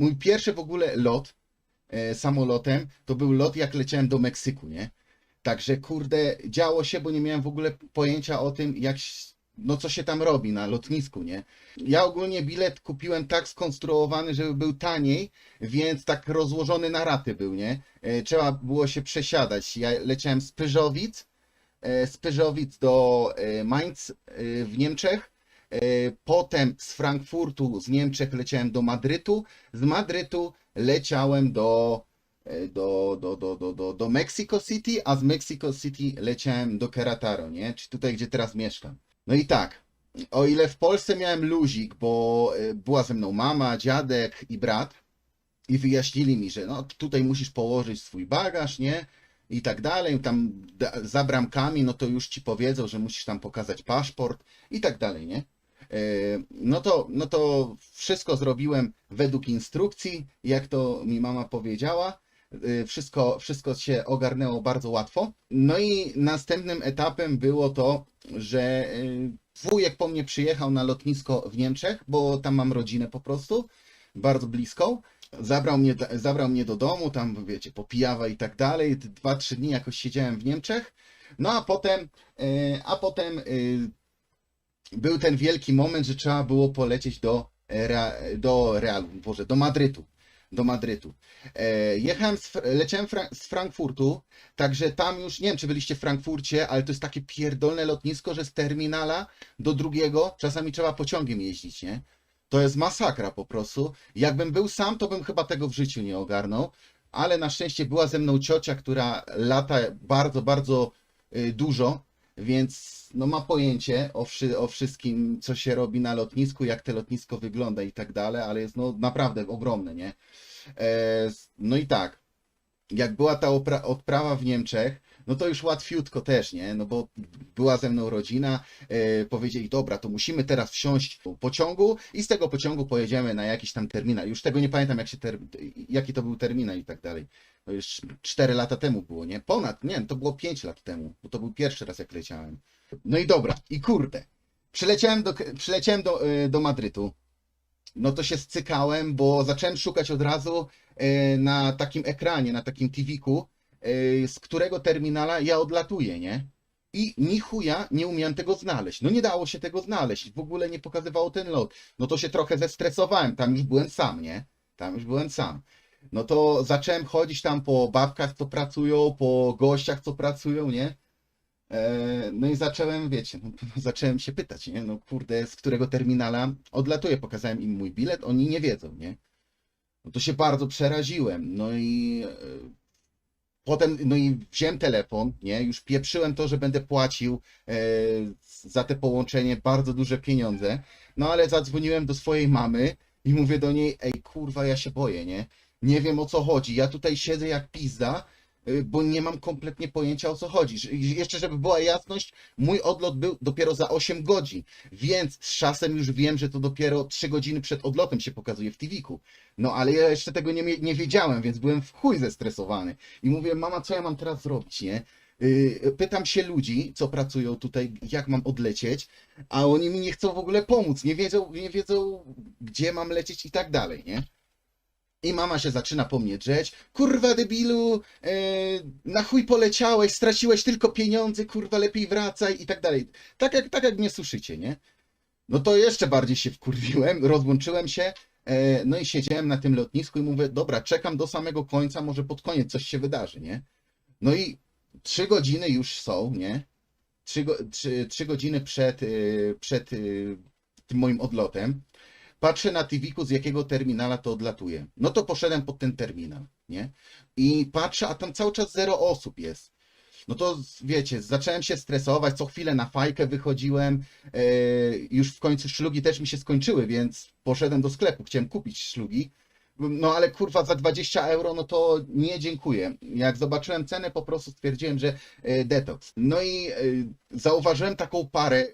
Mój pierwszy w ogóle lot samolotem to był lot, jak leciałem do Meksyku, nie? Także kurde, działo się, bo nie miałem w ogóle pojęcia o tym, no co się tam robi na lotnisku, nie? Ja ogólnie bilet kupiłem tak skonstruowany, żeby był taniej, więc tak rozłożony na raty był, nie? Trzeba było się przesiadać. Ja leciałem z Pyrzowic do Mainz w Niemczech. Potem z Frankfurtu z Niemczech leciałem do Madrytu. Z Madrytu leciałem do Mexico City, a z Mexico City leciałem do Querétaro, nie? Czy tutaj, gdzie teraz mieszkam. No i tak, o ile w Polsce miałem luzik, bo była ze mną mama, dziadek i brat i wyjaśnili mi, że no tutaj musisz położyć swój bagaż, nie? I tak dalej, tam za bramkami, no to już ci powiedzą, że musisz tam pokazać paszport i tak dalej, nie? No to wszystko zrobiłem według instrukcji, jak to mi mama powiedziała. Wszystko się ogarnęło bardzo łatwo. No i następnym etapem było to, że wujek po mnie przyjechał na lotnisko w Niemczech, bo tam mam rodzinę po prostu, bardzo bliską. Zabrał mnie do domu, tam wiecie, po Pijawa i tak dalej. 2-3 dni jakoś siedziałem w Niemczech. No a potem był ten wielki moment, że trzeba było polecieć do Madrytu. Leciałem z Frankfurtu, także tam już, nie wiem czy byliście w Frankfurcie, ale to jest takie pierdolne lotnisko, że z terminala do drugiego czasami trzeba pociągiem jeździć, nie? To jest masakra po prostu. Jakbym był sam, to bym chyba tego w życiu nie ogarnął, ale na szczęście była ze mną ciocia, która lata bardzo, bardzo dużo, więc no ma pojęcie o wszystkim, co się robi na lotnisku, jak to lotnisko wygląda i tak dalej, ale jest no naprawdę ogromne, nie? No i tak, jak była ta odprawa w Niemczech, no to już łatwiutko też, nie? No bo była ze mną rodzina, powiedzieli, dobra, to musimy teraz wsiąść do pociągu i z tego pociągu pojedziemy na jakiś tam terminal. Już tego nie pamiętam, jaki to był terminal i tak dalej. To już 4 lata temu było, nie? Nie, to było 5 lat temu, bo to był pierwszy raz, jak leciałem. No i dobra, i kurde, przyleciałem do Madrytu. No to się scykałem, bo zacząłem szukać od razu na takim ekranie, na takim TV-ku, z którego terminala ja odlatuję, nie? I ni chuja nie umiałem tego znaleźć. No nie dało się tego znaleźć, w ogóle nie pokazywało ten lot. No to się trochę zestresowałem, tam już byłem sam, nie? Tam już byłem sam. No to zacząłem chodzić tam po babkach, co pracują, po gościach, co pracują, nie? No i zacząłem, wiecie, no, zacząłem się pytać, nie? No kurde, z którego terminala odlatuję. Pokazałem im mój bilet, oni nie wiedzą, nie? No to się bardzo przeraziłem. No i potem, no i wziąłem telefon, nie? Już pieprzyłem to, że będę płacił za te połączenie bardzo duże pieniądze. No ale zadzwoniłem do swojej mamy i mówię do niej, ej kurwa, ja się boję, nie? Nie wiem o co chodzi. Ja tutaj siedzę jak pizda, bo nie mam kompletnie pojęcia o co chodzi. Jeszcze żeby była jasność, mój odlot był dopiero za 8 godzin, więc z czasem już wiem, że to dopiero 3 godziny przed odlotem się pokazuje w TV-ku. No ale ja jeszcze tego nie wiedziałem, więc byłem w chuj zestresowany. I mówię, mama, co ja mam teraz zrobić, nie? Pytam się ludzi, co pracują tutaj, jak mam odlecieć, a oni mi nie chcą w ogóle pomóc, nie wiedzą gdzie mam lecieć i tak dalej, nie? I mama się zaczyna po mnie drzeć. Kurwa debilu, na chuj poleciałeś, straciłeś tylko pieniądze, kurwa lepiej wracaj i tak dalej. Tak jak mnie słyszycie, nie? No to jeszcze bardziej się wkurwiłem, rozłączyłem się, no i siedziałem na tym lotnisku i mówię, dobra, czekam do samego końca, może pod koniec coś się wydarzy, nie? No i 3 godziny już są, nie? 3 godziny przed tym moim odlotem. Patrzę na TV-ku, z jakiego terminala to odlatuje. No to poszedłem pod ten terminal, nie? I patrzę, a tam cały czas 0 osób jest. No to wiecie, zacząłem się stresować, co chwilę na fajkę wychodziłem, już w końcu szlugi też mi się skończyły, więc poszedłem do sklepu, chciałem kupić szlugi, no ale kurwa za 20 euro, no to nie dziękuję. Jak zobaczyłem cenę, po prostu stwierdziłem, że detoks. No i zauważyłem taką parę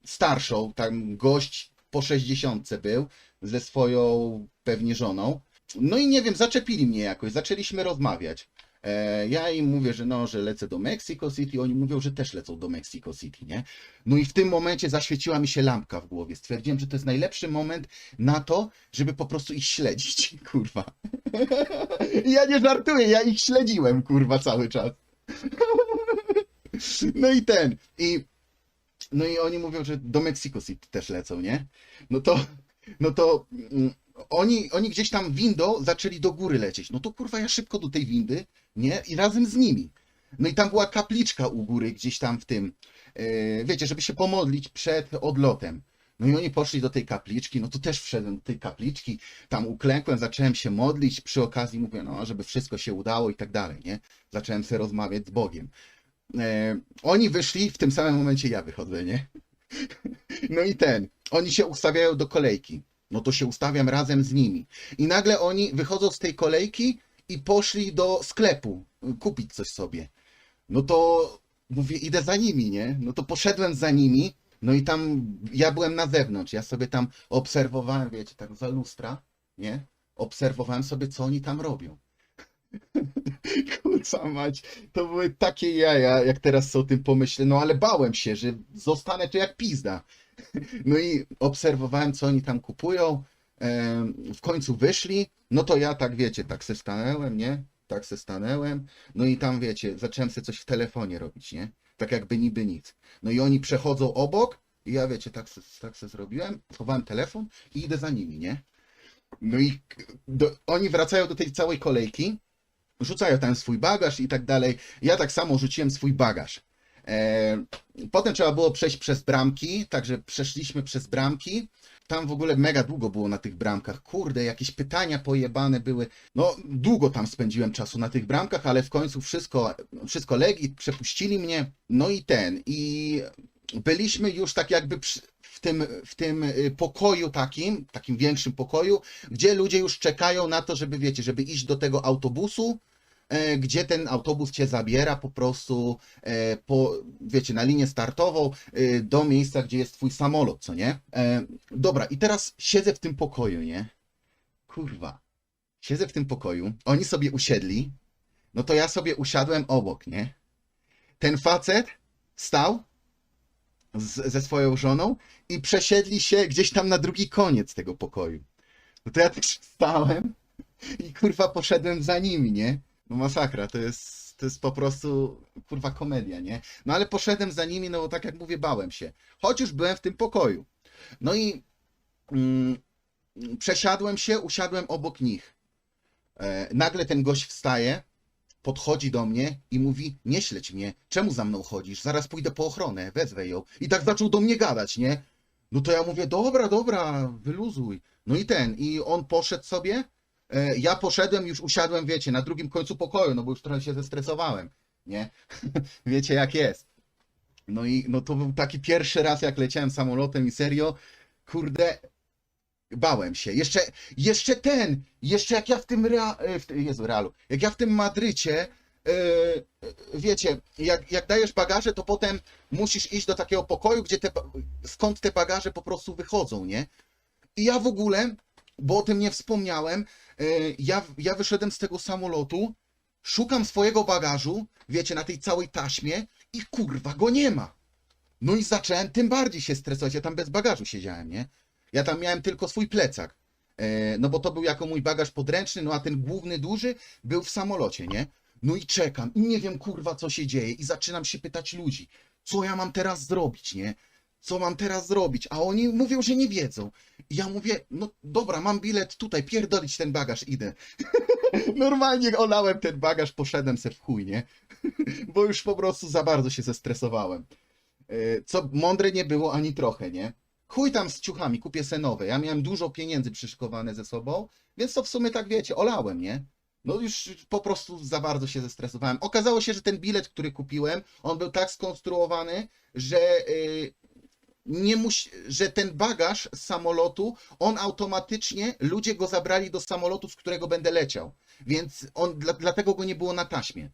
starszą, tam gość po 60 był, ze swoją pewnie żoną. No i nie wiem, zaczepili mnie jakoś, zaczęliśmy rozmawiać. Ja im mówię, że no, że lecę do Mexico City, oni mówią, że też lecą do Mexico City, nie? No i w tym momencie zaświeciła mi się lampka w głowie. Stwierdziłem, że to jest najlepszy moment na to, żeby po prostu ich śledzić, kurwa. Ja nie żartuję, ja ich śledziłem, kurwa, cały czas. No i no i oni mówią, że do Mexico City też lecą, nie? No to, no to oni gdzieś tam windą zaczęli do góry lecieć. No to kurwa ja szybko do tej windy, nie? I razem z nimi. No i tam była kapliczka u góry, gdzieś tam w tym, wiecie, żeby się pomodlić przed odlotem. No i oni poszli do tej kapliczki, no to też wszedłem do tej kapliczki, tam uklękłem, zacząłem się modlić, przy okazji mówię, no, żeby wszystko się udało i tak dalej, nie? Zacząłem sobie rozmawiać z Bogiem. Oni wyszli, w tym samym momencie ja wychodzę, nie? No i oni się ustawiają do kolejki. No to się ustawiam razem z nimi. I nagle oni wychodzą z tej kolejki i poszli do sklepu kupić coś sobie. No to mówię, idę za nimi, nie? No to poszedłem za nimi, no i tam ja byłem na zewnątrz. Ja sobie tam obserwowałem, wiecie, tak za lustra, nie? Obserwowałem sobie, co oni tam robią. Kurwa mać, to były takie jaja, jak teraz sobie o tym pomyślę, no ale bałem się, że zostanę tu jak pizda. No i obserwowałem, co oni tam kupują, w końcu wyszli, no to ja tak, wiecie, tak se stanęłem, nie? Tak se stanęłem, no i tam, wiecie, zacząłem sobie coś w telefonie robić, nie? Tak jakby niby nic. No i oni przechodzą obok i ja, wiecie, tak se zrobiłem, schowałem telefon i idę za nimi, nie? No i oni wracają do tej całej kolejki, rzucają tam swój bagaż i tak dalej. Ja tak samo rzuciłem swój bagaż. Potem trzeba było przejść przez bramki, także przeszliśmy przez bramki. Tam w ogóle mega długo było na tych bramkach. Kurde, jakieś pytania pojebane były. No, długo tam spędziłem czasu na tych bramkach, ale w końcu wszystko legi, przepuścili mnie. No i byliśmy już tak jakby w tym pokoju takim większym pokoju, gdzie ludzie już czekają na to, żeby, wiecie, żeby iść do tego autobusu, gdzie ten autobus cię zabiera po prostu, wiecie, na linię startową, do miejsca, gdzie jest twój samolot, co nie? Dobra, i teraz siedzę w tym pokoju, nie? Kurwa. Siedzę w tym pokoju, oni sobie usiedli, no to ja sobie usiadłem obok, nie? Ten facet stał ze swoją żoną i przesiedli się gdzieś tam na drugi koniec tego pokoju. No to ja też wstałem i kurwa poszedłem za nimi, nie? No masakra, to jest po prostu kurwa komedia, nie? No ale poszedłem za nimi, no bo tak jak mówię, bałem się. Choć już byłem w tym pokoju. No i przesiadłem się, usiadłem obok nich. Nagle ten gość wstaje, podchodzi do mnie i mówi, nie śledź mnie, czemu za mną chodzisz? Zaraz pójdę po ochronę, wezwę ją. I tak zaczął do mnie gadać, nie? No to ja mówię, dobra, wyluzuj. No i on poszedł sobie, ja poszedłem, już usiadłem, wiecie, na drugim końcu pokoju, no bo już trochę się zestresowałem, nie? Wiecie jak jest. No to był taki pierwszy raz, jak leciałem samolotem i serio, kurde, bałem się. Jeszcze jak ja w tym realu, jak ja w tym Madrycie, wiecie, jak dajesz bagaże, to potem musisz iść do takiego pokoju, skąd te bagaże po prostu wychodzą, nie? I ja w ogóle, bo o tym nie wspomniałem, ja wyszedłem z tego samolotu, szukam swojego bagażu, wiecie, na tej całej taśmie i kurwa go nie ma. No i zacząłem tym bardziej się stresować, ja tam bez bagażu siedziałem, nie? Ja tam miałem tylko swój plecak, no bo to był jako mój bagaż podręczny, no a ten główny, duży był w samolocie, nie? No i czekam i nie wiem kurwa co się dzieje i zaczynam się pytać ludzi, co ja mam teraz zrobić, nie? Co mam teraz zrobić? A oni mówią, że nie wiedzą. I ja mówię, no dobra, mam bilet tutaj, pierdolić ten bagaż, idę. Normalnie olałem ten bagaż, poszedłem se w chuj, nie? Bo już po prostu za bardzo się zestresowałem. Co mądre nie było ani trochę, nie? Chuj tam z ciuchami, kupię se nowe. Ja miałem dużo pieniędzy przyszykowane ze sobą, więc to w sumie tak wiecie, olałem, nie? No już po prostu za bardzo się zestresowałem. Okazało się, że ten bilet, który kupiłem, on był tak skonstruowany, że że ten bagaż z samolotu, on automatycznie, ludzie go zabrali do samolotu, z którego będę leciał. Więc dlatego go nie było na taśmie.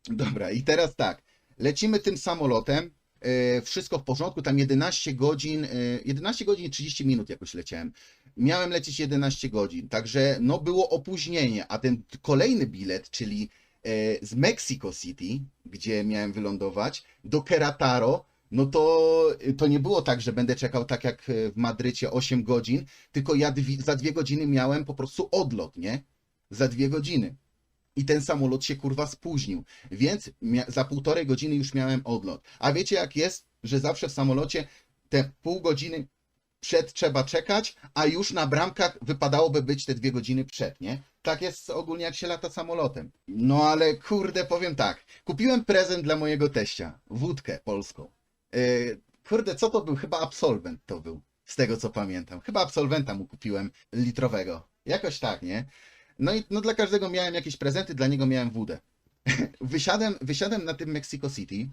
Dobra, i teraz tak. Lecimy tym samolotem. wszystko w porządku, tam 11 godzin, 11 godzin i 30 minut jakoś leciałem. Miałem lecieć 11 godzin, także no było opóźnienie, a ten kolejny bilet, czyli z Mexico City, gdzie miałem wylądować, do Querétaro, no to nie było tak, że będę czekał tak jak w Madrycie 8 godzin, tylko ja za 2 godziny miałem po prostu odlot, nie? Za 2 godziny. I ten samolot się kurwa spóźnił, więc za 1,5 godziny już miałem odlot. A wiecie jak jest, że zawsze w samolocie te pół godziny przed trzeba czekać, a już na bramkach wypadałoby być te 2 godziny przed, nie? Tak jest ogólnie jak się lata samolotem. No ale kurde, powiem tak, kupiłem prezent dla mojego teścia, wódkę polską. Kurde, co to był? Chyba Absolvent to był, z tego co pamiętam. Chyba Absolventa mu kupiłem litrowego. Jakoś tak, nie? No i no dla każdego miałem jakieś prezenty, dla niego miałem wódę. Wysiadłem na tym Mexico City.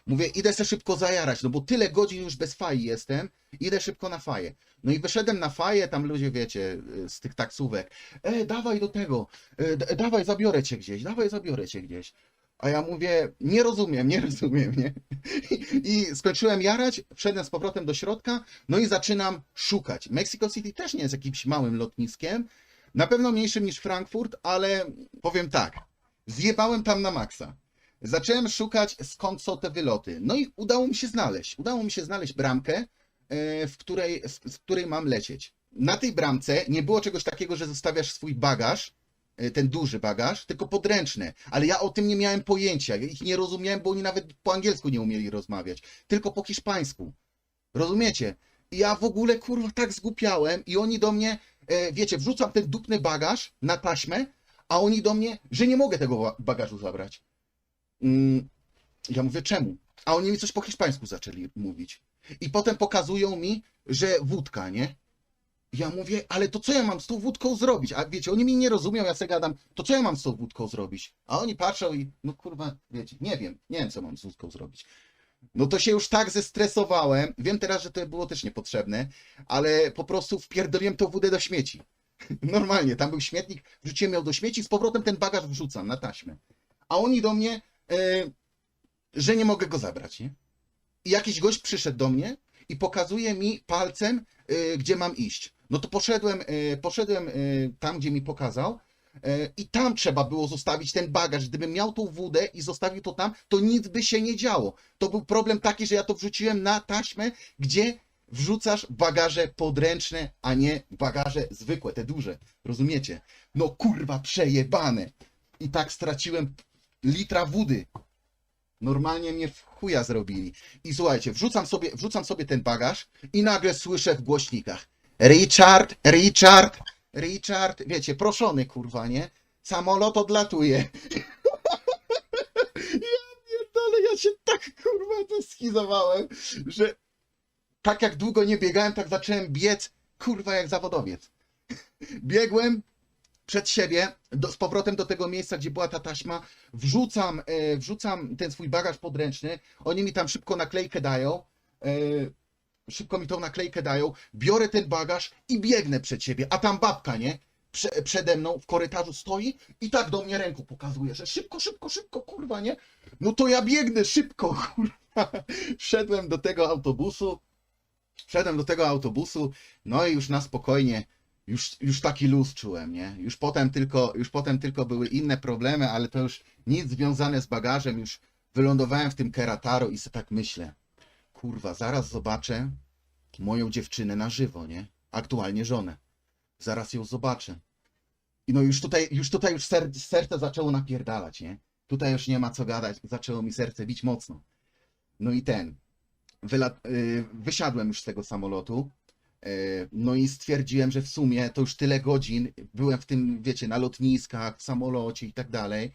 Mówię, idę se szybko zajarać, no bo tyle godzin już bez fai jestem, idę szybko na faję. No i wyszedłem na faję, tam ludzie, wiecie, z tych taksówek, dawaj do tego, dawaj, zabiorę cię gdzieś, dawaj, zabiorę cię gdzieś. A ja mówię, nie rozumiem, nie? I skończyłem jarać, wszedłem z powrotem do środka, no i zaczynam szukać. Mexico City też nie jest jakimś małym lotniskiem, na pewno mniejszym niż Frankfurt, ale powiem tak, zjebałem tam na maksa. Zacząłem szukać, skąd są te wyloty. No i udało mi się znaleźć. Udało mi się znaleźć bramkę, z której mam lecieć. Na tej bramce nie było czegoś takiego, że zostawiasz swój bagaż, ten duży bagaż, tylko podręczne. Ale ja o tym nie miałem pojęcia. Ja ich nie rozumiałem, bo oni nawet po angielsku nie umieli rozmawiać. Tylko po hiszpańsku. Rozumiecie? I ja w ogóle, kurwa, tak zgłupiałem i oni do mnie, wiecie, wrzucam ten dupny bagaż na taśmę, a oni do mnie, że nie mogę tego bagażu zabrać. Ja mówię, czemu? A oni mi coś po hiszpańsku zaczęli mówić. I potem pokazują mi, że wódka, nie? Ja mówię, ale to co ja mam z tą wódką zrobić? A wiecie, oni mnie nie rozumią, ja sobie gadam, to co ja mam z tą wódką zrobić? A oni patrzą i, no kurwa, wiecie, nie wiem co mam z wódką zrobić. No to się już tak zestresowałem, wiem teraz, że to było też niepotrzebne, ale po prostu wpierdoliłem tą wódę do śmieci. Normalnie, tam był śmietnik, wrzuciłem ją do śmieci, z powrotem ten bagaż wrzucam na taśmę. A oni do mnie, że nie mogę go zabrać, nie? I jakiś gość przyszedł do mnie i pokazuje mi palcem, gdzie mam iść. No to poszedłem tam, gdzie mi pokazał i tam trzeba było zostawić ten bagaż. Gdybym miał tą wódę i zostawił to tam, to nic by się nie działo. To był problem taki, że ja to wrzuciłem na taśmę, gdzie wrzucasz bagaże podręczne, a nie bagaże zwykłe, te duże. Rozumiecie? No kurwa, przejebane. I tak straciłem litra wody. Normalnie mnie w chuja zrobili. I słuchajcie, wrzucam sobie ten bagaż i nagle słyszę w głośnikach: Richard, wiecie, proszony kurwa, nie? Samolot odlatuje. Ja się tak kurwa to schizowałem, że tak jak długo nie biegałem, tak zacząłem biec kurwa jak zawodowiec. Biegłem przed siebie, z powrotem do tego miejsca, gdzie była ta taśma, wrzucam ten swój bagaż podręczny, oni mi tam szybko naklejkę dają, biorę ten bagaż i biegnę przed siebie, a tam babka, nie? Przede mną w korytarzu stoi i tak do mnie ręką pokazuje, że szybko, kurwa, nie? No to ja biegnę szybko, kurwa. Wszedłem do tego autobusu, no i już na spokojnie, już taki luz czułem, nie? Już potem tylko były inne problemy, ale to już nic związane z bagażem, już wylądowałem w tym Querétaro i sobie tak myślę, kurwa, zaraz zobaczę moją dziewczynę na żywo, nie? Aktualnie żonę. Zaraz ją zobaczę. I no już tutaj serce zaczęło napierdalać, nie? Tutaj już nie ma co gadać, zaczęło mi serce bić mocno. No i wysiadłem już z tego samolotu, no i stwierdziłem, że w sumie to już tyle godzin byłem w tym, wiecie, na lotniskach, w samolocie i tak dalej,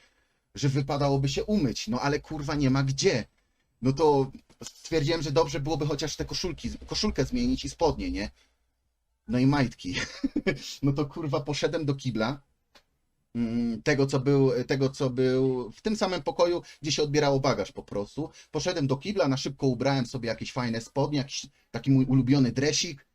że wypadałoby się umyć, no ale kurwa nie ma gdzie. No to stwierdziłem, że dobrze byłoby chociaż te koszulkę zmienić i spodnie, nie? No i majtki. No to kurwa poszedłem do kibla, tego co był w tym samym pokoju, gdzie się odbierało bagaż po prostu. Poszedłem do kibla, na szybko ubrałem sobie jakieś fajne spodnie, jakiś taki mój ulubiony dresik,